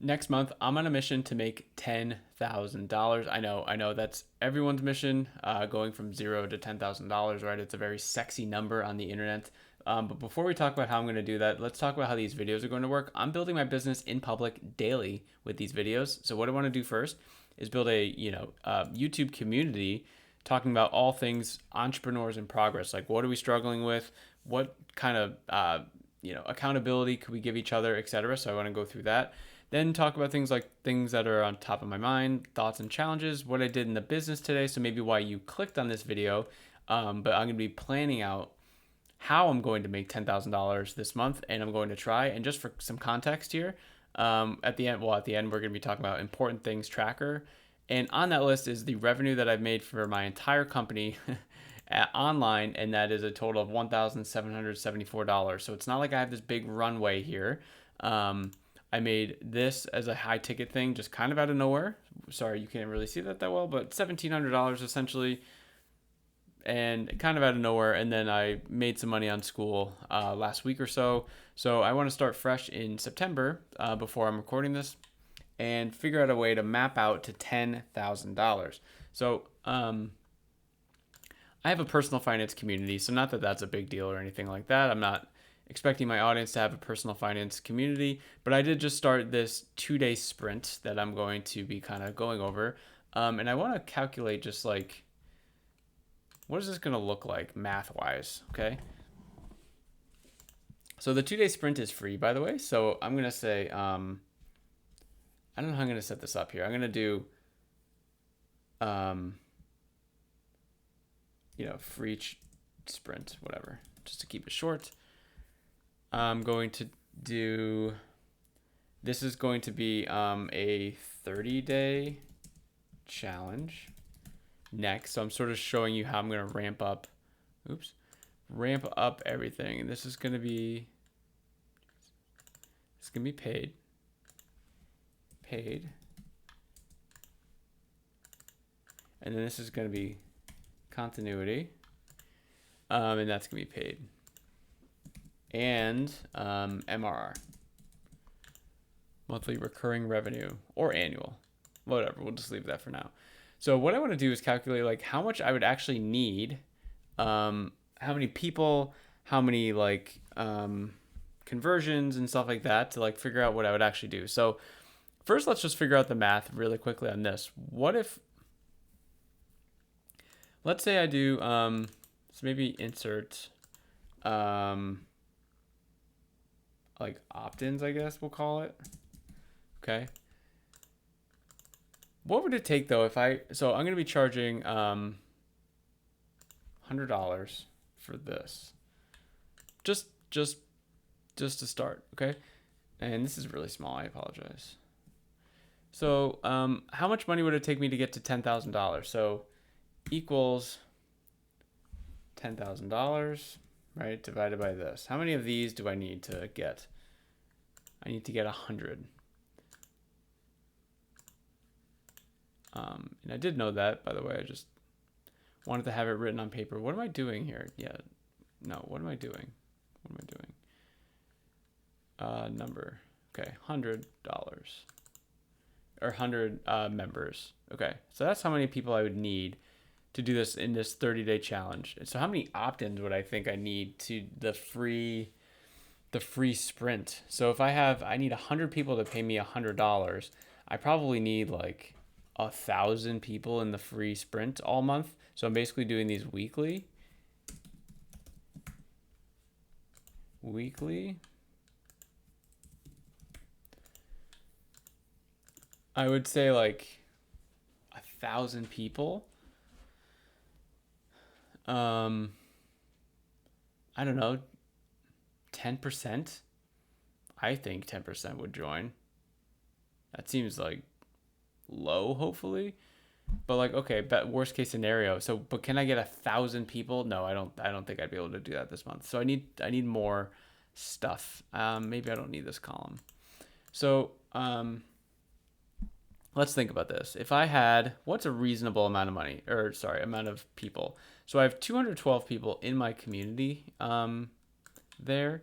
Next month, I'm on a mission to make $10,000. I know that's everyone's mission, going from zero to $10,000, right? It's a very sexy number on the internet. But before we talk about how I'm going to do that, let's talk about how these videos are going to work. I'm building my business in public daily with these videos. So what I want to do first is build a YouTube community talking about all things entrepreneurs in progress. Like, what are we struggling with? What kind of accountability could we give each other, etc. So I want to go through that. Then talk about things like things that are on top of my mind, thoughts and challenges, what I did in the business today. So maybe why you clicked on this video. But I'm going to be planning out how I'm going to make $10,000 this month, and I'm going to try. And just for some context here, at the end, we're going to be talking about important things tracker. And on that list is the revenue that I've made for my entire company online, and that is a total of $1,774. So it's not like I have this big runway here. I made this as a high ticket thing, just kind of out of nowhere. Sorry, you can't really see that well, but $1,700 essentially, and kind of out of nowhere. And then I made some money on school last week or so. So I want to start fresh in September before I'm recording this, and figure out a way to map out to $10,000. So I have a personal finance community, so not that that's a big deal or anything like that. I'm not expecting my audience to have a personal finance community, but I did just start this 2-day sprint that I'm going to be kind of going over. And I want to calculate just like, what is this going to look like math wise? Okay. So the 2-day sprint is free, by the way. So I'm going to say, I don't know how I'm going to set this up here. I'm going to do, free sprint, whatever, just to keep it short. I'm going to do, this is going to be a 30-day challenge next. So I'm sort of showing you how I'm going to ramp up everything. And this is going to be, paid. And then this is going to be continuity. And that's going to be paid. And MRR, monthly recurring revenue, or annual, whatever. We'll just leave that for now. So what I want to do is calculate like how much I would actually need, how many people, how many conversions and stuff like that to like figure out what I would actually do. So first, let's just figure out the math really quickly on this. What if, let's say I do, so maybe insert, like opt-ins, I guess we'll call it. Okay. What would it take though if so I'm going to be charging $100 for this. Just to start, okay? And this is really small, I apologize. So, how much money would it take me to get to $10,000? So, equals $10,000, right? Divided by this. How many of these do I need to get? I need to get 100. And I did know that, by the way. I just wanted to have it written on paper. What am I doing here? Yeah. No, what am I doing? Number. Okay, $100. Or 100 members. Okay, so that's how many people I would need to do this in this 30-day challenge. And so how many opt-ins would I think I need to the free sprint? So if I need 100 people to pay me $100, I probably need like 1,000 people in the free sprint all month. So I'm basically doing these weekly. I would say like 1,000 people. I don't know, 10%. I think 10% would join. That seems like low, hopefully. But like, okay, but worst case scenario. So, but can I get 1,000 people? No, I don't think I'd be able to do that this month. So I need more stuff. Maybe I don't need this column. So, let's think about this. If I had, what's a reasonable amount of money, or sorry, amount of people? So I have 212 people in my community there.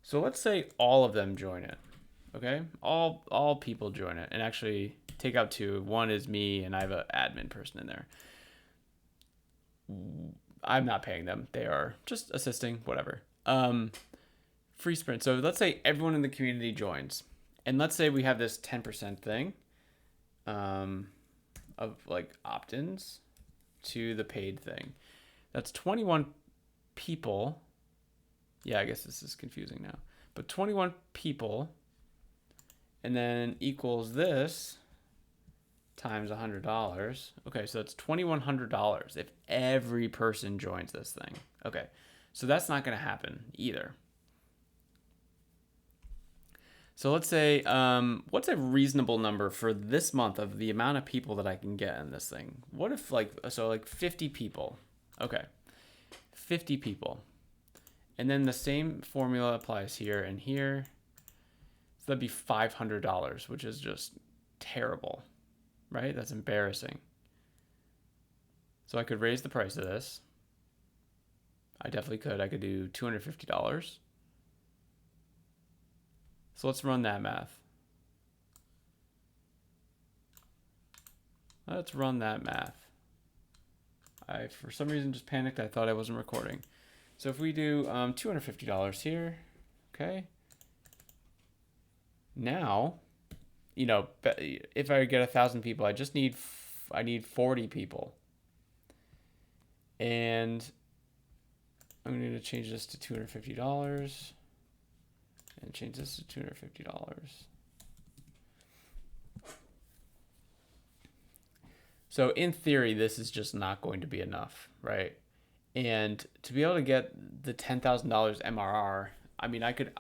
So let's say all of them join it. Okay, all people join it, and actually take out two. One is me, and I have an admin person in there. I'm not paying them; they are just assisting, whatever. Free sprint. So let's say everyone in the community joins, and let's say we have this 10% thing, of like opt-ins to the paid thing. That's 21 people. Yeah, I guess this is confusing now, but 21 people, and then equals this times $100. Okay, so that's $2,100 if every person joins this thing. Okay, so that's not going to happen either. So let's say, what's a reasonable number for this month of the amount of people that I can get in this thing? What if like 50 people? Okay, 50 people. And then the same formula applies here and here. So that'd be $500, which is just terrible, right? That's embarrassing. So I could raise the price of this. I definitely could. I could do $250. So let's run that math. Let's run that math. I, for some reason, just panicked. I thought I wasn't recording. So if we do $250 here, okay. Now, you know, if I get 1,000 people, I need 40 people. And I'm going to change this to $250 and change this to $250. So in theory, this is just not going to be enough, right? And to be able to get the $10,000 MRR, I mean, I could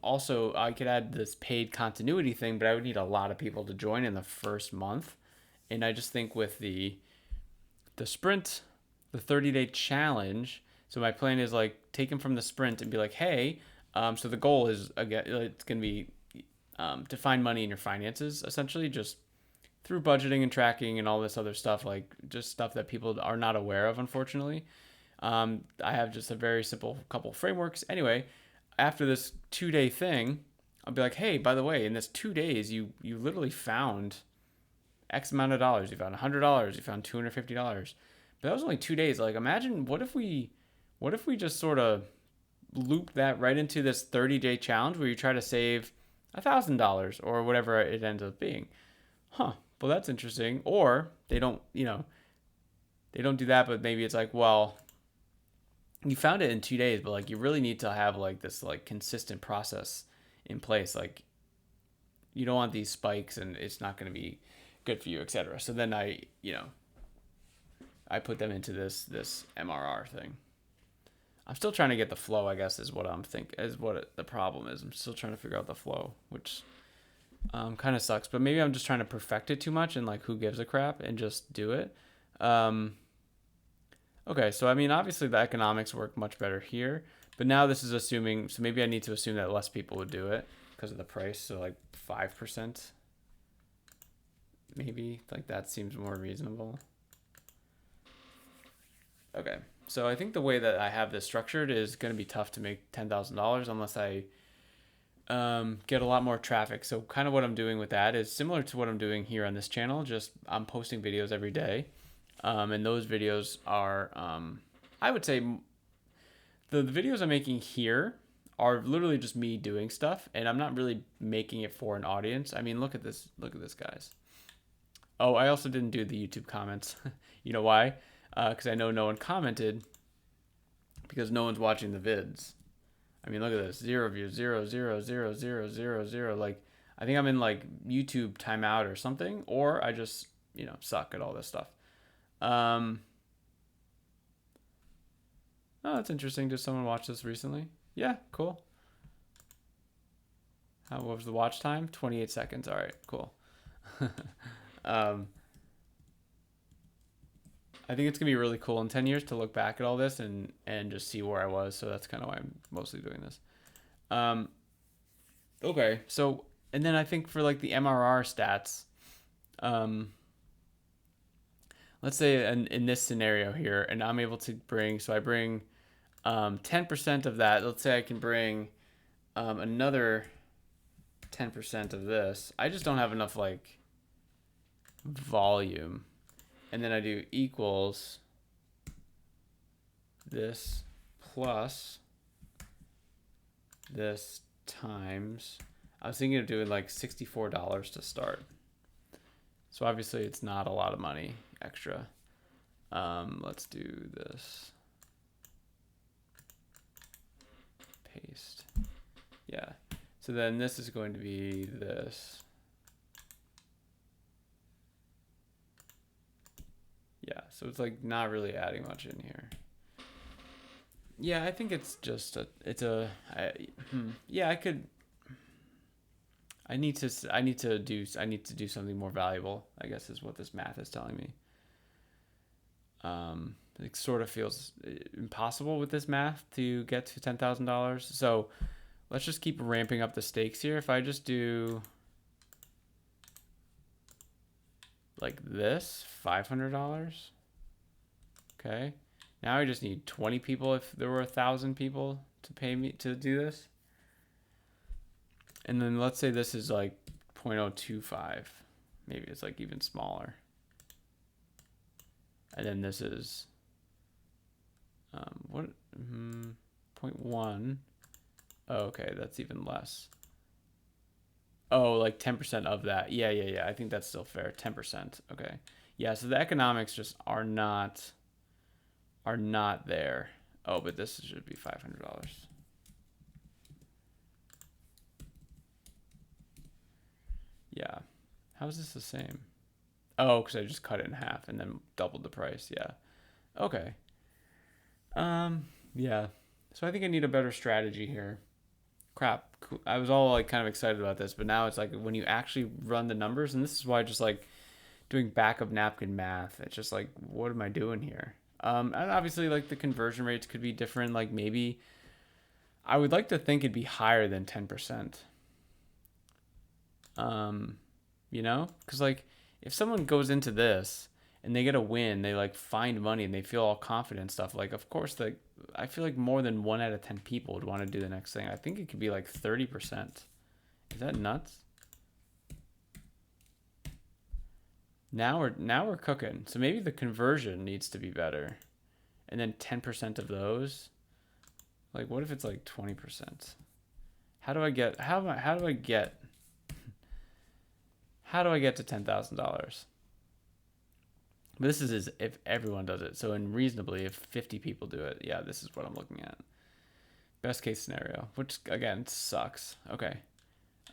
also I could add this paid continuity thing, but I would need a lot of people to join in the first month. And I just think with the sprint, the 30-day challenge, so my plan is like take them from the sprint and be like, hey, so the goal is, again, it's going to be to find money in your finances, essentially, just through budgeting and tracking and all this other stuff, like just stuff that people are not aware of, unfortunately. I have just a very simple couple frameworks. Anyway, after this 2-day thing, I'll be like, hey, by the way, in this 2 days, you literally found X amount of dollars. You found $100. You found $250. But that was only 2 days. Like, imagine what if we just sort of loop that right into this 30-day challenge where you try to save $1,000 or whatever it ends up being. Huh. Well, that's interesting. Or they don't do that, but maybe it's like, well, you found it in 2 days, but like you really need to have like this like consistent process in place. Like you don't want these spikes and it's not going to be good for you, etc. So then I put them into this MRR thing. I'm still trying to get the flow, I guess, is what the problem is. I'm still trying to figure out the flow, which kind of sucks, but maybe I'm just trying to perfect it too much and like who gives a crap and just do it. Okay, so I mean, obviously the economics work much better here, but now this is assuming, so maybe I need to assume that less people would do it because of the price, so like 5%, maybe, like that seems more reasonable. Okay, so I think the way that I have this structured is going to be tough to make $10,000 unless I get a lot more traffic. So kind of what I'm doing with that is similar to what I'm doing here on this channel, just I'm posting videos every day. And those videos are, I would say the videos I'm making here are literally just me doing stuff, and I'm not really making it for an audience. I mean, look at this, guys. Oh, I also didn't do the YouTube comments. You know why? Because I know no one commented because no one's watching the vids. I mean, look at this, 0 views, 0, 0, 0, 0, 0, 0. Like, I think I'm in like YouTube timeout or something, or I just, suck at all this stuff. Oh, that's interesting. Did someone watch this recently? Yeah, cool. What was the watch time? 28 seconds. All right, cool. I think it's gonna be really cool in 10 years to look back at all this and just see where I was. So that's kind of why I'm mostly doing this. Okay, so and then I think for like the MRR stats, let's say in this scenario here, and I'm able to bring, so I bring 10% of that. Let's say I can bring another 10% of this. I just don't have enough like volume. And then I do equals this plus this times, I was thinking of doing like $64 to start. So obviously it's not a lot of money extra. Let's do this. Paste. Yeah. So then this is going to be this. Yeah, so it's like not really adding much in here. Yeah, I think it's just yeah, I need to do something more valuable, I guess is what this math is telling me. It sort of feels impossible with this math to get to $10,000. So let's just keep ramping up the stakes here. If I just do like this, $500. Okay. Now I just need 20 people if there were 1,000 people to pay me to do this. And then let's say this is like 0.025. Maybe it's like even smaller. And then this is 0.1. Oh, okay, that's even less. Oh, like 10% of that. Yeah. I think that's still fair. 10%. Okay. Yeah, so the economics just are not there. Oh, but this should be $500. Yeah. How is this the same? Oh, because I just cut it in half and then doubled the price. Yeah. Okay. Yeah. So I think I need a better strategy here. Crap. I was all like kind of excited about this, but now it's like when you actually run the numbers, and this is why just like doing back of napkin math, it's just like, what am I doing here? And obviously like the conversion rates could be different. Like maybe I would like to think it'd be higher than 10%. You know, because like if someone goes into this and they get a win, they like find money and they feel all confident and stuff. Like, of course, like I feel like more than 1 out of 10 people would want to do the next thing. I think it could be like 30%. Is that nuts? Now we're cooking. So maybe the conversion needs to be better, and then 10% of those. Like, what if it's like 20%? How do I get to $10,000? But this is if everyone does it. So in reasonably, if 50 people do it, yeah, this is what I'm looking at. Best case scenario, which again sucks. Okay.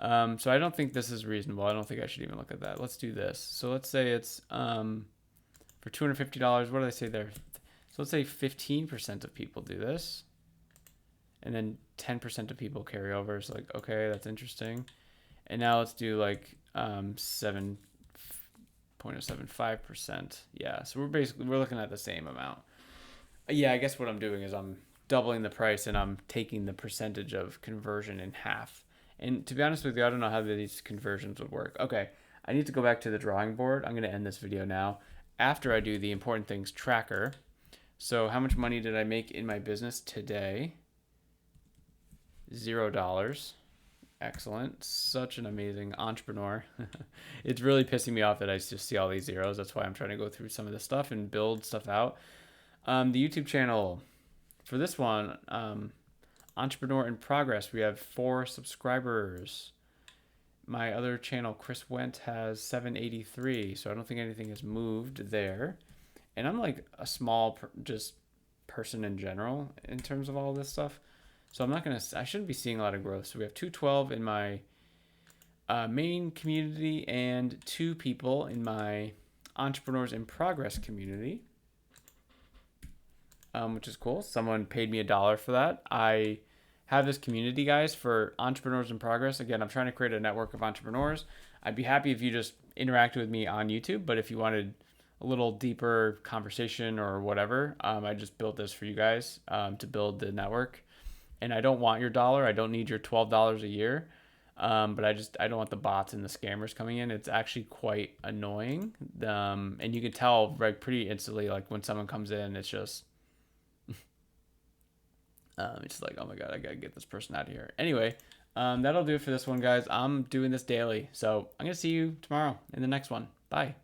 So I don't think this is reasonable. I don't think I should even look at that. Let's do this. So let's say it's for $250. What did I say there? So let's say 15% of people do this, and then 10% of people carry over. So like, okay, that's interesting. And now let's do like 7.075%. Yeah, so we're looking at the same amount. Yeah, I guess what I'm doing is I'm doubling the price and I'm taking the percentage of conversion in half. And to be honest with you, I don't know how these conversions would work. Okay, I need to go back to the drawing board. I'm going to end this video now after I do the important things tracker. So how much money did I make in my business today? $0. Excellent. Such an amazing entrepreneur. It's really pissing me off that I just see all these zeros. That's why I'm trying to go through some of this stuff and build stuff out. The YouTube channel for this one, Entrepreneur in Progress, we have 4 subscribers. My other channel, Chris Went, has 783, so I don't think anything has moved there. And I'm like a small just person in general in terms of all this stuff. So I shouldn't be seeing a lot of growth. So we have 212 in my main community and 2 people in my Entrepreneurs in Progress community, which is cool. Someone paid me $1 for that. I have this community, guys, for Entrepreneurs in Progress. Again, I'm trying to create a network of entrepreneurs. I'd be happy if you just interacted with me on YouTube, but if you wanted a little deeper conversation or whatever, I just built this for you guys to build the network. And I don't want your $1. I don't need your $12 a year. But I don't want the bots and the scammers coming in. It's actually quite annoying. And you can tell like pretty instantly, like when someone comes in, it's just, it's like, oh my God, I gotta get this person out of here. Anyway, That'll do it for this one, guys. I'm doing this daily, so I'm gonna see you tomorrow in the next one. Bye.